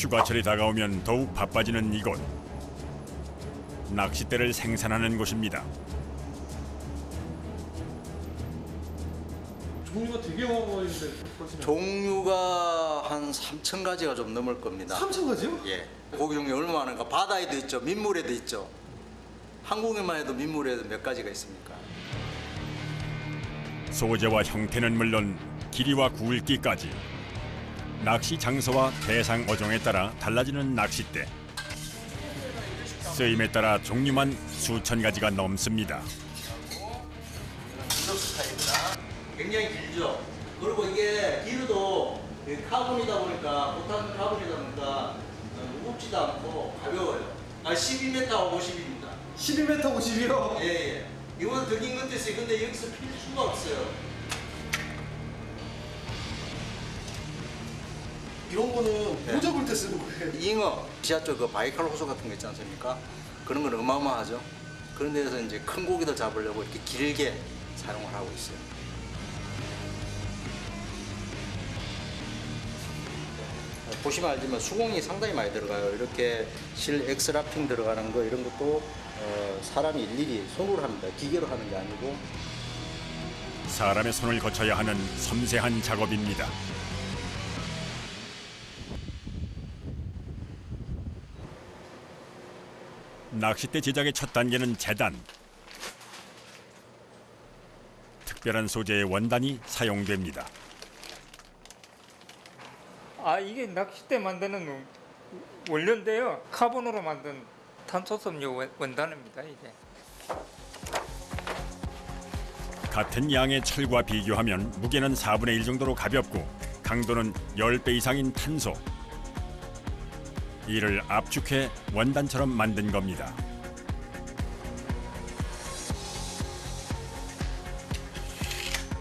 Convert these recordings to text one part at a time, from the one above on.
휴가철이 다가오면 더욱 바빠지는 이곳. 낚싯대를 생산하는 곳입니다. 종류가 되게 많은데 종류가 한 3,000가지가 좀 넘을 겁니다. 3,000가지요? 예. 고기 종류 얼마나 많은가? 바다에도 있죠. 민물에도 있죠. 한국에만 해도 민물에도 몇 가지가 있습니까? 소재와 형태는 물론 길이와 굵기까지 낚시 장소와 대상 어종에 따라 달라지는 낚싯대. 쓰임에 따라 종류만 수천 가지가 넘습니다. 블럭 스타일입니다. 굉장히 길죠. 그리고 이게 기류도 카본이다 보니까 보탄 카본이다 보니까 무겁지도 않고 가벼워요. 12m 50입니다. 12m 50이요? 예, 예. 이거는 더 긴 것도 있어요. 근데 여기서 필 수가 없어요. 이런 거는 네. 뭐 잡을 때 쓰는 거예요? 잉어, 지하철 그 바이칼 호수 같은 거 있지 않습니까? 그런 건 어마어마하죠. 그런 데서 이제 큰 고기들 잡으려고 이렇게 길게 사용을 하고 있어요. 보시면 알지만 수공이 상당히 많이 들어가요. 이렇게 실 엑스라핑 들어가는 거 이런 것도 사람이 일일이 손으로 합니다. 기계로 하는 게 아니고. 사람의 손을 거쳐야 하는 섬세한 작업입니다. 낚싯대 제작의 첫 단계는 재단. 특별한 소재의 원단이 사용됩니다. 이게 낚싯대 만드는 원료인데요. 카본으로 만든 탄소섬유 원단입니다. 이게. 같은 양의 철과 비교하면 무게는 4분의 1 정도로 가볍고 강도는 10배 이상인 탄소. 이를 압축해 원단처럼 만든 겁니다.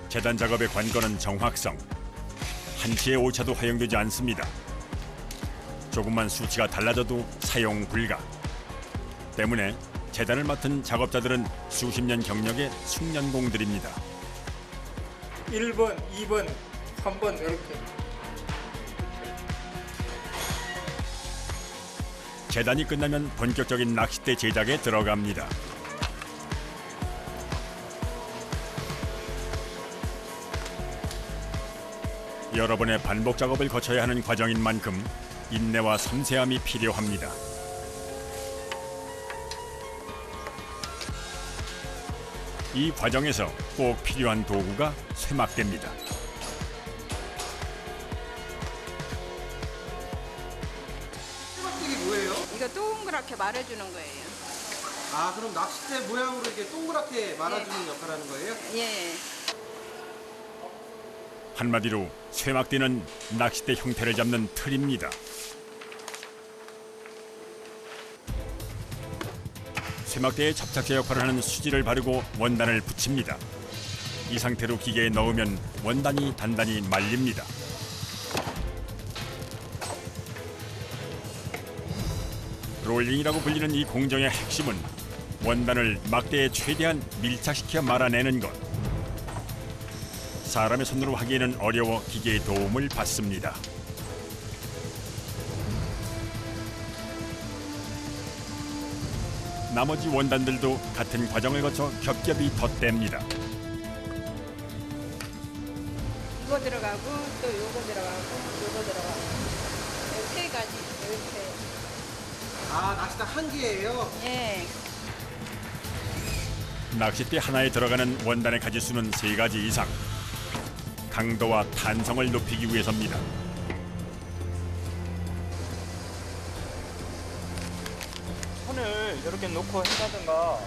재단 작업의 관건은 정확성. 한치의 오차도 허용되지 않습니다. 조금만 수치가 달라져도 사용 불가. 때문에 재단을 맡은 작업자들은 수십 년 경력의 숙련공들입니다. 1번, 2번, 3번 이렇게. 재단이 끝나면 본격적인 낚싯대 제작에 들어갑니다. 여러 번의 반복 작업을 거쳐야 하는 과정인 만큼 인내와 섬세함이 필요합니다. 이 과정에서 꼭 필요한 도구가 쇠막대입니다. 쇠막대기 뭐예요? 이거 동그랗게 말해주는 거예요. 아, 그럼 낚싯대 모양으로 이렇게 동그랗게 말아주는 역할을 하는 거예요? 예. 한마디로 쇠막대는 낚싯대 형태를 잡는 틀입니다. 쇠막대의 접착제 역할을 하는 수지를 바르고 원단을 붙입니다. 이 상태로 기계에 넣으면 원단이 단단히 말립니다. 롤링이라고 불리는 이 공정의 핵심은 원단을 막대에 최대한 밀착시켜 말아내는 것. 사람의 손으로 하기에는 어려워 기계의 도움을 받습니다. 나머지 원단들도 같은 과정을 거쳐 겹겹이 덧댑니다. 이거 들어가고 또 요거 들어가고 요거 들어가고 여기 세 가지 이렇게. 아, 낚싯대 한 개예요? 예. 낚싯대 하나에 들어가는 원단의 가지수는 3가지 이상. 강도와 탄성을 높이기 위해서입니다. 손을 이렇게 놓고 한다든가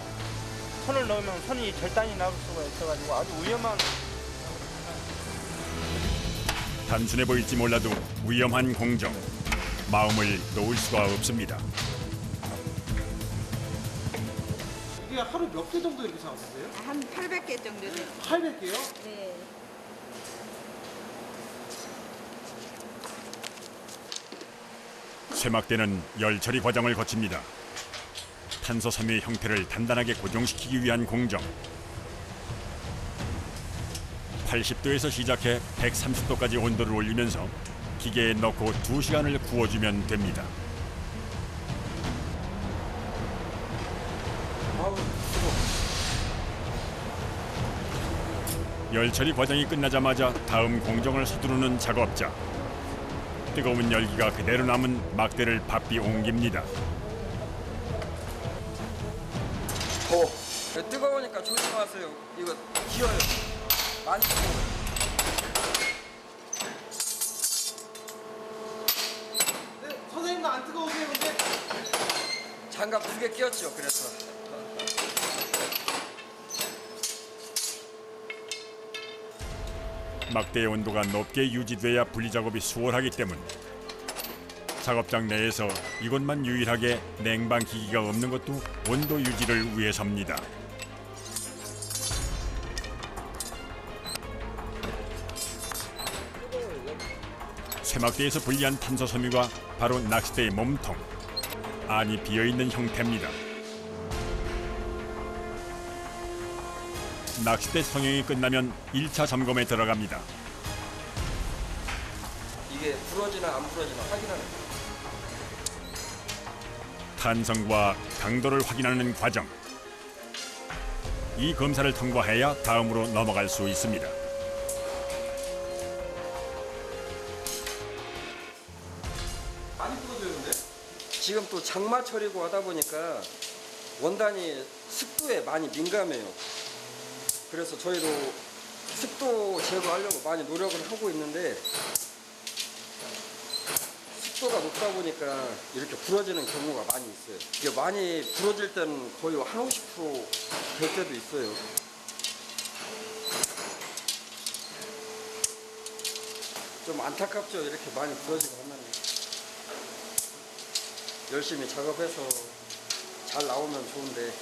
손을 넣으면 손이 절단이 나올 수가 있어가지고 아주 위험한. 단순해 보일지 몰라도 위험한 공정. 마음을 놓을 수가 없습니다. 이게 하루 몇 개 정도 이렇게 잡으세요? 한 800개 정도 돼요. 800개요? 네. 쇠막대는 열 처리 과정을 거칩니다. 탄소 섬유의 형태를 단단하게 고정시키기 위한 공정. 80도에서 시작해 130도까지 온도를 올리면서 기계에 넣고 2시간을 구워주면 됩니다. 열 처리 과정이 끝나자마자 다음 공정을 서두르는 작업자. 뜨거운 열기가 그대로 남은 막대를 바삐 옮깁니다. 뜨거우니까 조심하세요. 이거 기어요. 많이 뜨거워요. 네, 선생님도 안 뜨거우세요, 근데? 장갑 2개 끼웠죠. 그래서 막대의 온도가 높게 유지돼야 분리 작업이 수월하기 때문 작업장 내에서 이곳만 유일하게 냉방 기기가 없는 것도 온도 유지를 위해서입니다. 쇠막대에서 분리한 탄소 섬유가 바로 낚싯대의 몸통, 안이 비어있는 형태입니다. 낚싯대 성형이 끝나면 1차 점검에 들어갑니다. 이게 부러지나 안 부러지나 확인하는 거예요. 탄성과 강도를 확인하는 과정. 이 검사를 통과해야 다음으로 넘어갈 수 있습니다. 많이 뜨거워져요, 근데? 지금 또 장마철이고 하다 보니까 원단이 습도에 많이 민감해요. 그래서 저희도 습도 제거하려고 많이 노력을 하고 있는데 습도가 높다 보니까 이렇게 부러지는 경우가 많이 있어요. 이게 많이 부러질 때는 거의 한 50%될 때도 있어요. 좀 안타깝죠. 이렇게 많이 부러지고 하면 열심히 작업해서 잘 나오면 좋은데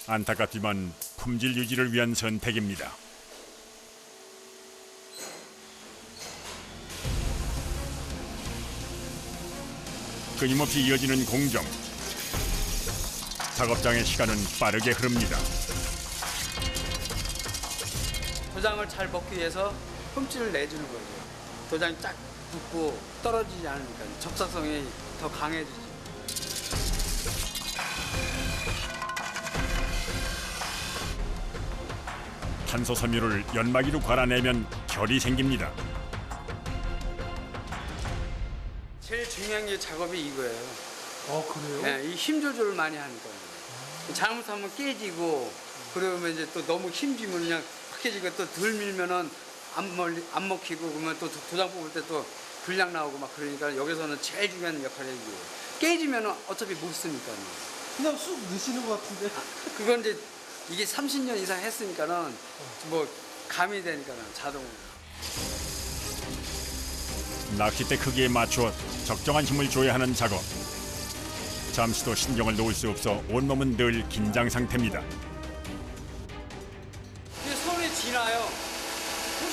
안타깝지만 품질 유지를 위한 선택입니다. 끊임없이 이어지는 공정. 작업장의 시간은 빠르게 흐릅니다. 도장을 잘 먹기 위해서 흠집을 내주는 거죠. 도장이 쫙 붙고 떨어지지 않으니까 접착성이 더 강해지죠. 탄소 섬유를 연마기로 갈아내면 결이 생깁니다. 제일 중요한 게 작업이 이거예요. 그래요? 네, 이 힘 조절을 많이 하는 거예요. 잘못하면 깨지고 그러면 이제 또 너무 힘주면 그냥 확 깨지고 또 덜 밀면은 안 먹히고 그러면 또 도장 뽑을 때 또 불량 나오고 막 그러니까 여기서는 제일 중요한 역할이 이거예요. 깨지면은 어차피 못 쓰니까. 그냥 쑥 넣으시는 것 같은데? 그건 이제 이게 30년 이상 했으니까는 뭐 감이 되니까는 자동으로. 낚싯대 크기에 맞춰 적정한 힘을 줘야 하는 작업. 잠시도 신경을 놓을 수 없어 온몸은 늘 긴장 상태입니다. 이게 손이 지나요.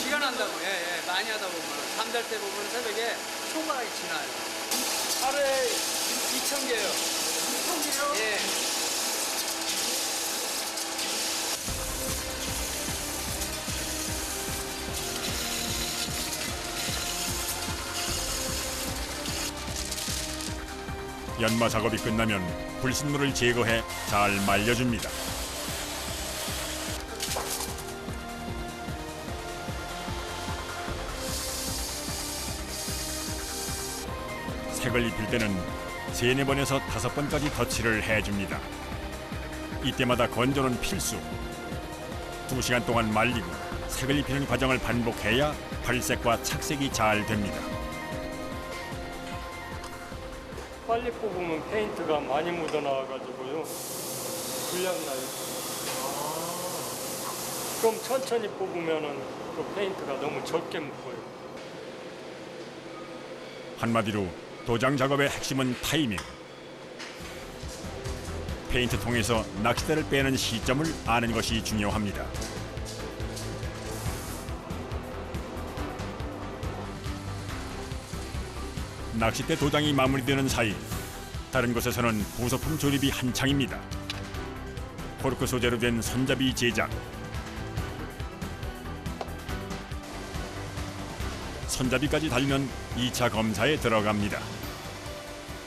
지가 난다고. 예, 많이 하다 보면 잠잘 때 보면 새벽에 손가락이 지나요. 하루에 2,000개요. 2,000개요? 예. 연마 작업이 끝나면 불순물을 제거해 잘 말려줍니다. 색을 입힐 때는 3-4번에서 5번까지 덧칠을 해줍니다. 이때마다 건조는 필수. 2시간 동안 말리고 색을 입히는 과정을 반복해야 발색과 착색이 잘 됩니다. 빨리 뽑으면 페인트가 많이 묻어나와가지고요. 불량 나요. 좀 천천히 뽑으면은 그 페인트가 너무 적게 묻고요. 한마디로 도장 작업의 핵심은 타이밍. 페인트 통에서 낚싯대를 빼는 시점을 아는 것이 중요합니다. 낚싯대 도장이 마무리되는 사이 다른 곳에서는 부속품 조립이 한창입니다. 코르크 소재로 된 손잡이 제작. 손잡이까지 달면 2차 검사에 들어갑니다.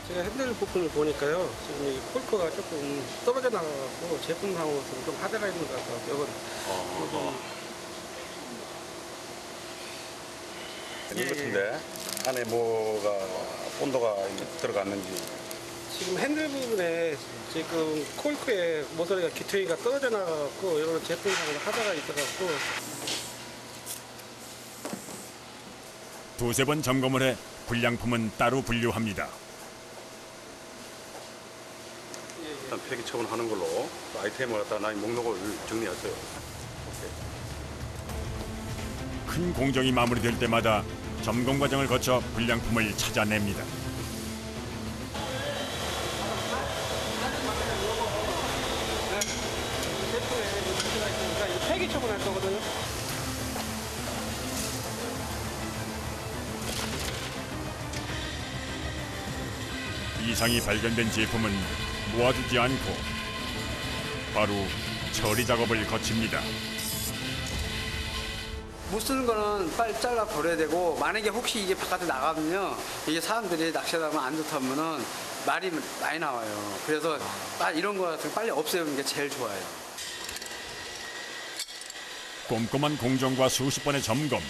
제가 핸들 부품을 보니까요. 지금 이 콜크가 조금 떨어져 나가고 제품상으로 좀 하대가 있는 것 같아요. 이건 있는 것 같은데 안에 뭐가 본도가 들어갔는지. 지금 핸들 부분에 지금 콜크의 모서리가 기퉁이가 떨어져 나가고 이런 제품상으로 하대가 있어갖고 두세 번 점검을 해 불량품은 따로 분류합니다. 일단 폐기 처분하는 걸로 아이템을 갖다 나의 목록을 정리했어요. 큰 공정이 마무리될 때마다 점검 과정을 거쳐 불량품을 찾아냅니다. 제품에 문제가 있으니까 이 폐기 처분할 거거든요. 이상이 발견된 제품은 모아두지 않고 바로 처리 작업을 거칩니다. 못 쓰는 거는 빨리 잘라 버려야 되고, 만약에 혹시 이게 바깥에 나가면요, 이게 사람들이 낚시하다 보면 안 좋다면은 말이 많이 나와요. 그래서 이런 거 같은 거 빨리 없애는 게 제일 좋아요. 꼼꼼한 공정과 수십 번의 점검,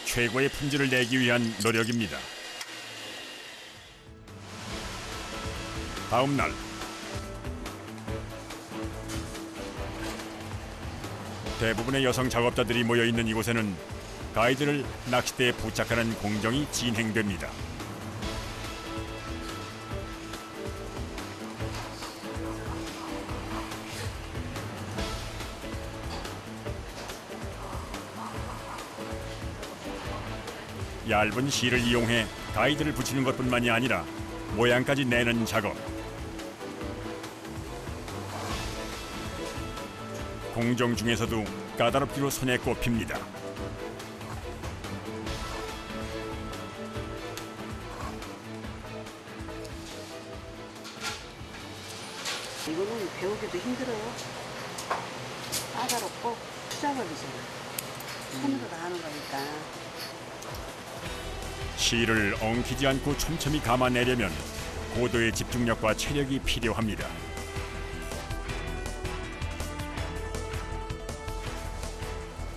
최고의 품질을 내기 위한 노력입니다. 다음 날 대부분의 여성 작업자들이 모여 있는 이곳에는 가이드를 낚싯대에 부착하는 공정이 진행됩니다. 얇은 실을 이용해 가이드를 붙이는 것뿐만이 아니라 모양까지 내는 작업. 공정 중에서도 까다롭기로 손에 꼽힙니다. 이거는 배우기도 힘들어요. 까다롭고 투자거리잖아. 손으로 다 하는 거니까. 실을 엉키지 않고 촘촘히 감아내려면 고도의 집중력과 체력이 필요합니다.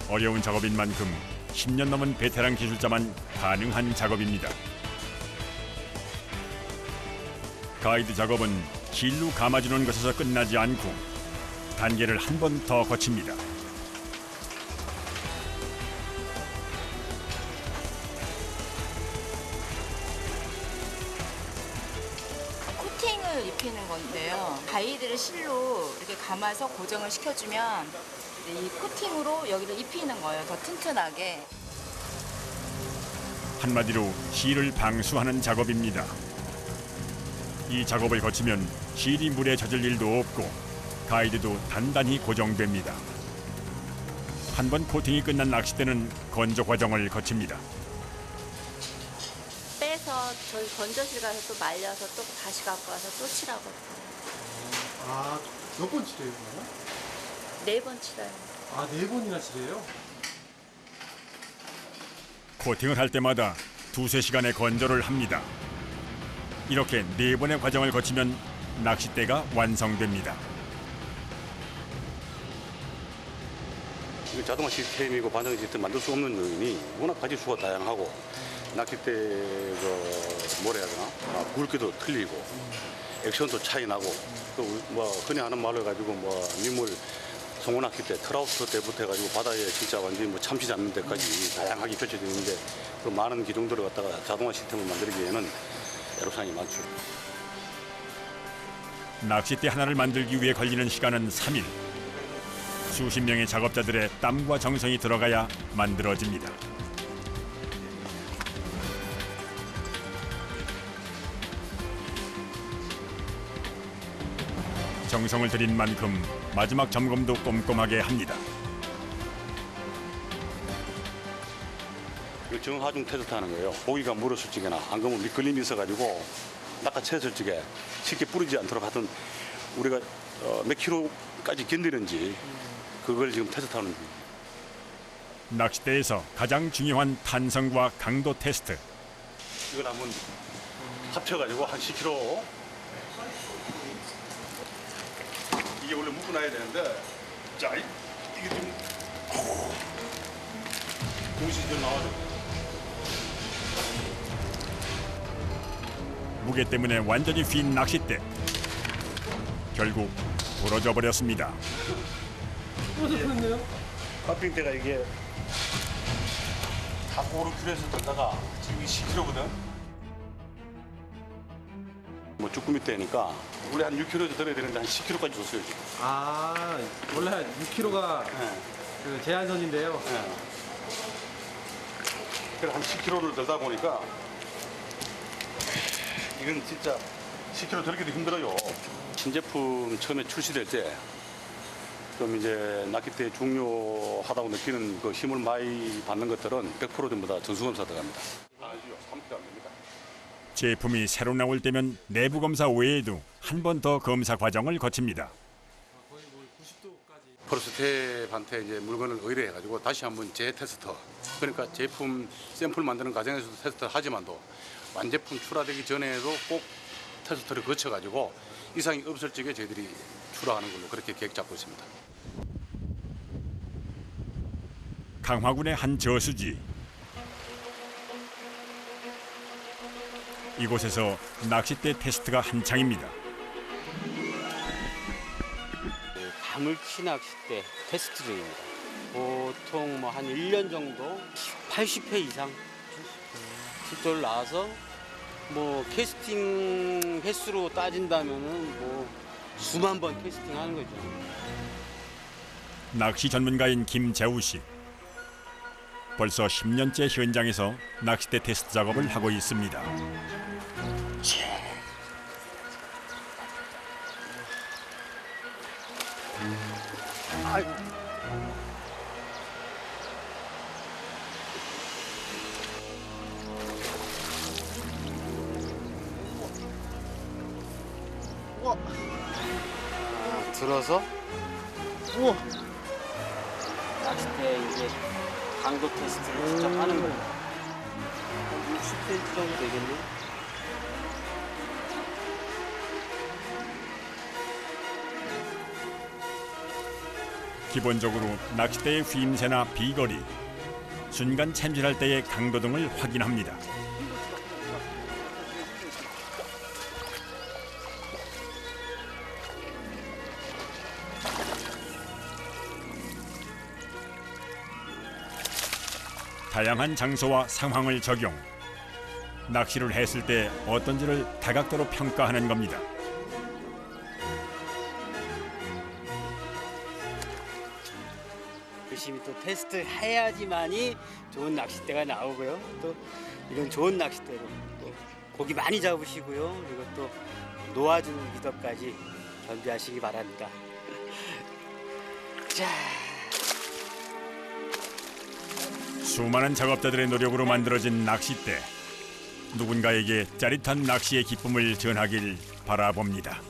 어려운 작업인 만큼 10년 넘은 베테랑 기술자만 가능한 작업입니다. 가이드 작업은 실로 감아주는 것에서 끝나지 않고 단계를 한 번 더 거칩니다. 코팅을 입히는 건데요. 가이드를 실로 이렇게 감아서 고정을 시켜주면 이 코팅으로 여기를 입히는 거예요. 더 튼튼하게. 한마디로 실을 방수하는 작업입니다. 이 작업을 거치면 실이 물에 젖을 일도 없고 가이드도 단단히 고정됩니다. 한 번 코팅이 끝난 낚싯대는 건조 과정을 거칩니다. 빼서 저희 건조실 가서 또 말려서 또 다시 갖고 와서 또 칠하거든요. 아, 몇 번 칠해요, 그러면? 4번 칠해요. 아, 4번이나 칠해요? 코팅을 할 때마다 두세 시간의 건조를 합니다. 이렇게 4번의 과정을 거치면 낚싯대가 완성됩니다. 이거 자동화 시스템이고 반영 시스템 만들 수 없는 요인이 워낙 가지 수가 다양하고 낚싯대 뭐라 해야 되나 굵기도 틀리고 액션도 차이 나고 또 뭐 흔히 하는 말로 해가지고 뭐 민물 송어 낚싯대 트라우트 때부터 해가지고 바다에 진짜 완전히 뭐 참지 않는 데까지 다양하게 펼쳐져 있는데 그 많은 기종들을 갖다가 자동화 시스템을 만들기에는 애로사항이 많죠. 낚싯대 하나를 만들기 위해 걸리는 시간은 3일. 수십 명의 작업자들의 땀과 정성이 들어가야 만들어집니다. 정성을 들인 만큼 마지막 점검도 꼼꼼하게 합니다. 정하중 테스트 하는 거예요. 고기가 물었을 적에나 안 그러면 미끌림이 있어가지고 낚아챘을 적에 쉽게 뿌리지 않도록 하여튼 우리가 몇 킬로까지 견디는지 그걸 지금 테스트하는 중입니다. 낚싯대에서 가장 중요한 탄성과 강도 테스트. 이걸 한번 합쳐가지고 한 10kg. 이게 원래 묶어놔야 되는데, 자, 이게 좀 공시 좀 나와줘. 무게 때문에 완전히 휜 낚싯대. 결국 부러져 버렸습니다. 값빙대가 이게 다 5kg에서 들다가 지금 10kg거든. 뭐 쭈꾸미 때니까 원래 한 6kg 들어야 되는데 한 10kg까지 줬어요 지금. 아, 원래 6kg가 그 제한선인데요. 그래서 한 10kg를 들다 보니까 이건 진짜 10kg 들기도 힘들어요. 신제품 처음에 출시될 때 좀 이제 낚싯대 중요하다고 느끼는 그 힘을 많이 받는 것들은 100% 전부 다 전수검사 들어갑니다. 아니요, 3kg 안 됩니다. 제품이 새로 나올 때면 내부 검사 외에도 한 번 더 검사 과정을 거칩니다. 프로스텝한테 이제 물건을 의뢰해가지고 다시 한번 재테스트. 그러니까 제품 샘플 만드는 과정에서도 테스트 하지만도 완제품 출하되기 전에도 꼭 테스트를 거쳐가지고 이상이 없을 적에 저희들이 출하하는 걸로 그렇게 계획 잡고 있습니다. 강화군의 한 저수지. 이곳에서 낚싯대 테스트가 한창입니다. 가물치 낚싯대 테스트 중입니다. 보통 뭐 한 1년 정도 80회 이상 출조를 나와서 뭐 캐스팅 횟수로 따진다면은 뭐 수만 번 캐스팅하는 거죠. 낚시 전문가인 김재우 씨. 벌써 10년째 현장에서 낚싯대 테스트 작업을 하고 있습니다. 아이고. 우와. 들어서 우와. 낚싯대 이제 강도 테스트를 직접 하는 거예요. 한 60cm 정도 되겠네. 기본적으로 낚싯대의 휘임새나 비거리, 순간 챔질할 때의 강도 등을 확인합니다. 다양한 장소와 상황을 적용. 낚시를 했을 때 어떤지를 다각도로 평가하는 겁니다. 열심히 또 테스트 해야지만이 좋은 낚싯대가 나오고요. 또 이런 좋은 낚싯대로 또 고기 많이 잡으시고요. 그리고 또 놓아주는 미덕까지 겸비하시기 바랍니다. 자. 수많은 작업자들의 노력으로 만들어진 낚싯대. 누군가에게 짜릿한 낚시의 기쁨을 전하길 바라봅니다.